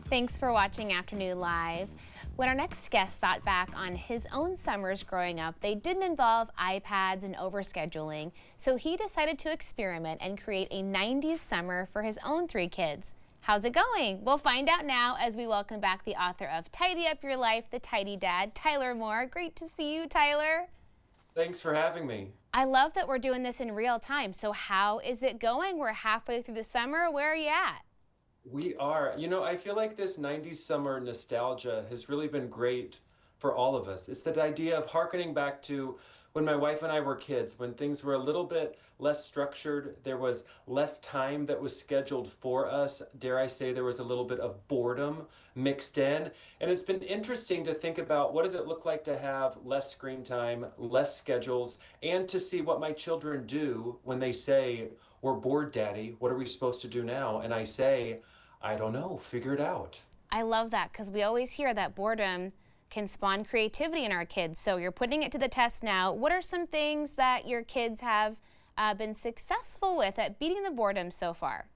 Thanks for watching Afternoon Live. When our next guest thought back on his own summers growing up, they didn't involve iPads and overscheduling, so he decided to experiment and create a 90s summer for his own three kids. How's it going? We'll find out now as we welcome back the author of Tidy Up Your Life, The Tidy Dad, Tyler Moore. Great to see you, Tyler. Thanks for having me. I love that we're doing this in real time. So how is it going? We're halfway through the summer. Where are you at? We are. I feel like this 90s summer nostalgia has really been great for all of us. It's that idea of hearkening back to when my wife and I were kids, when things were a little bit less structured, there was less time that was scheduled for us. Dare I say, there was a little bit of boredom mixed in. And it's been interesting to think about what does it look like to have less screen time, less schedules, and to see what my children do when they say, "We're bored, Daddy. What are we supposed to do now?" And I say, "I don't know, figure it out." I love that because we always hear that boredom can spawn creativity in our kids. So you're putting it to the test now. What are some things that your kids have been successful with at beating the boredom so far?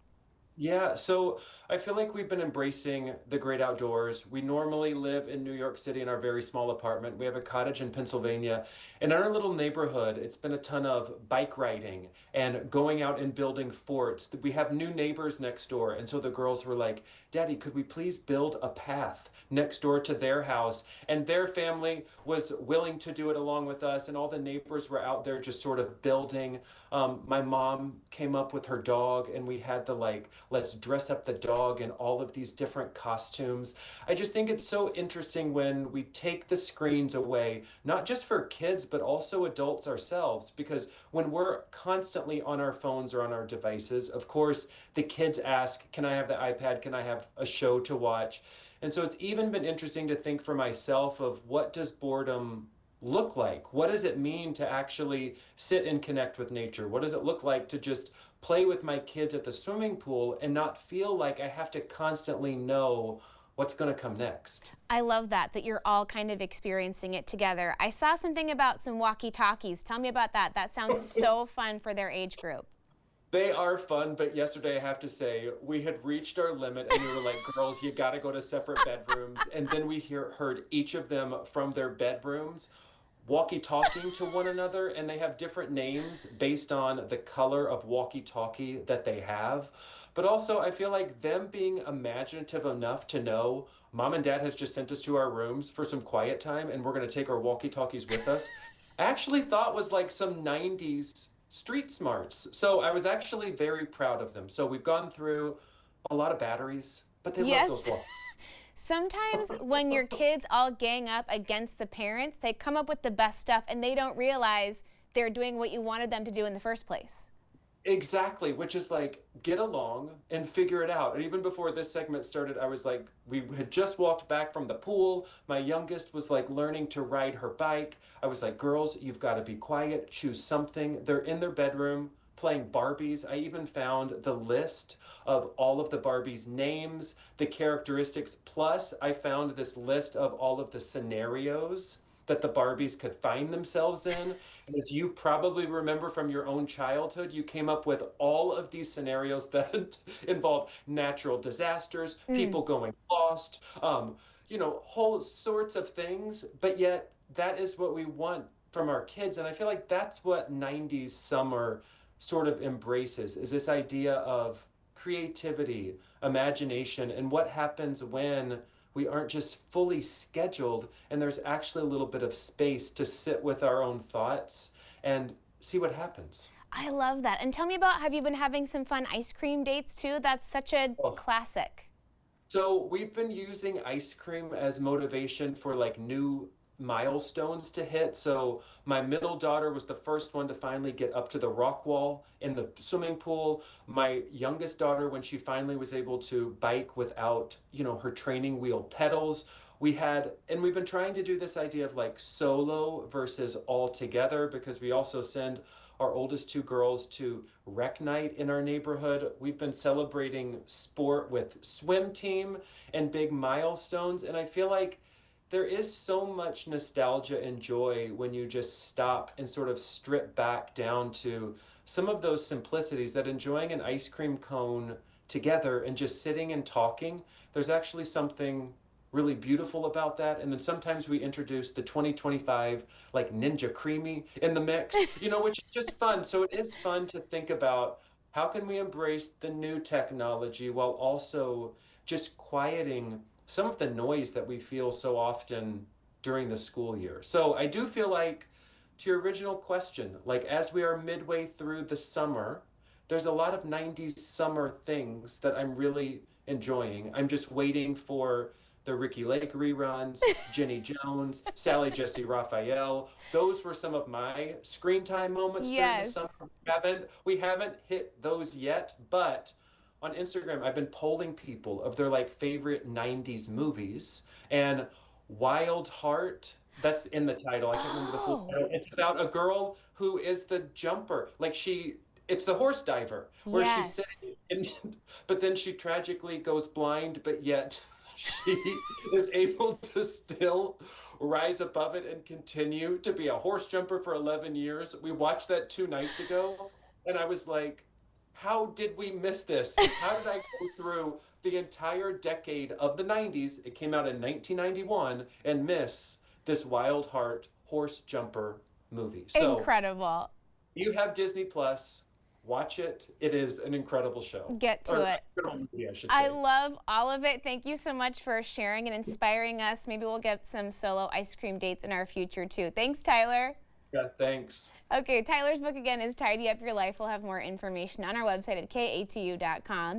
Yeah, so I feel like we've been embracing the great outdoors. We normally live in New York City in our very small apartment. We have a cottage in Pennsylvania. And in our little neighborhood, it's been a ton of bike riding and going out and building forts. We have new neighbors next door. And so the girls were like, "Daddy, could we please build a path next door to their house?" And their family was willing to do it along with us. And all the neighbors were out there just sort of building. My mom came up with her dog, and we had the let's dress up the dog in all of these different costumes. I just think it's so interesting when we take the screens away, not just for kids, but also adults ourselves, because when we're constantly on our phones or on our devices, of course, the kids ask, "Can I have the iPad? Can I have a show to watch?" And so it's even been interesting to think for myself of what does boredom look like? What does it mean to actually sit and connect with nature? What does it look like to just play with my kids at the swimming pool and not feel like I have to constantly know what's going to come next? I love that you're all kind of experiencing it together. I saw something about some walkie-talkies. Tell me about that. That sounds so fun for their age group. They are fun, but yesterday I have to say we had reached our limit and we were like, "Girls, you got to go to separate bedrooms." And then heard each of them from their bedrooms walkie-talking to one another, and they have different names based on the color of walkie-talkie that they have. But also, I feel like them being imaginative enough to know Mom and Dad has just sent us to our rooms for some quiet time, and we're going to take our walkie-talkies with us, I actually thought was like some 90s street smarts. So I was actually very proud of them. So we've gone through a lot of batteries, but they love those Yes. Sometimes when your kids all gang up against the parents, they come up with the best stuff and they don't realize they're doing what you wanted them to do in the first place. Exactly, which is like get along and figure it out. And even before this segment started, I was like, we had just walked back from the pool. My youngest was like learning to ride her bike. I was like, "Girls, you've got to be quiet, choose something." They're in their bedroom playing Barbies. I even found the list of all of the Barbies' names, the characteristics, plus I found this list of all of the scenarios that the Barbies could find themselves in. And as you probably remember from your own childhood, you came up with all of these scenarios that involve natural disasters, Mm. people going lost, whole sorts of things. But yet, that is what we want from our kids. And I feel like that's what 90s summer sort of embraces is this idea of creativity, imagination, and what happens when we aren't just fully scheduled and there's actually a little bit of space to sit with our own thoughts and see what happens. I love that. And tell me about, have you been having some fun ice cream dates too? That's such a Oh, classic. so we've been using ice cream as motivation for like new milestones to hit. So my middle daughter was the first one to finally get up to the rock wall in the swimming pool. My youngest daughter, when she finally was able to bike without, her training wheel pedals, we've been trying to do this idea of like solo versus all together because we also send our oldest two girls to rec night in our neighborhood. We've been celebrating sport with swim team and big milestones. And I feel like there is so much nostalgia and joy when you just stop and sort of strip back down to some of those simplicities that enjoying an ice cream cone together and just sitting and talking, there's actually something really beautiful about that. And then sometimes we introduce the 2025 like Ninja Creamy in the mix, which is just fun. So it is fun to think about how can we embrace the new technology while also just quieting some of the noise that we feel so often during the school year. So I do feel like, to your original question, like as we are midway through the summer, there's a lot of 90s summer things that I'm really enjoying. I'm just waiting for the Ricky Lake reruns, Jenny Jones, Sally Jesse Raphael. Those were some of my screen time moments during the summer. Yes. We haven't hit those yet, but on Instagram, I've been polling people of their like favorite 90s movies, and Wild Heart, that's in the title. I can't remember the full Oh, title. It's about a girl who is the jumper. It's the horse diver where she's yes. sitting and, but then she tragically goes blind, but yet she is able to still rise above it and continue to be a horse jumper for 11 years. We watched that 2 nights ago, and I was like, how did we miss this? How did I go through the entire decade of the 90s? It came out in 1991 and miss this Wild Heart horse jumper movie. So Incredible. you have Disney Plus. Watch it. It is an incredible show. Get to Or it. incredible movie, I should I say. love all of it. Thank you so much for sharing and inspiring us. Maybe we'll get some solo ice cream dates in our future too. Thanks, Tyler. Yeah, thanks. Okay, Tyler's book again is Tidy Up Your Life. We'll have more information on our website at katu.com.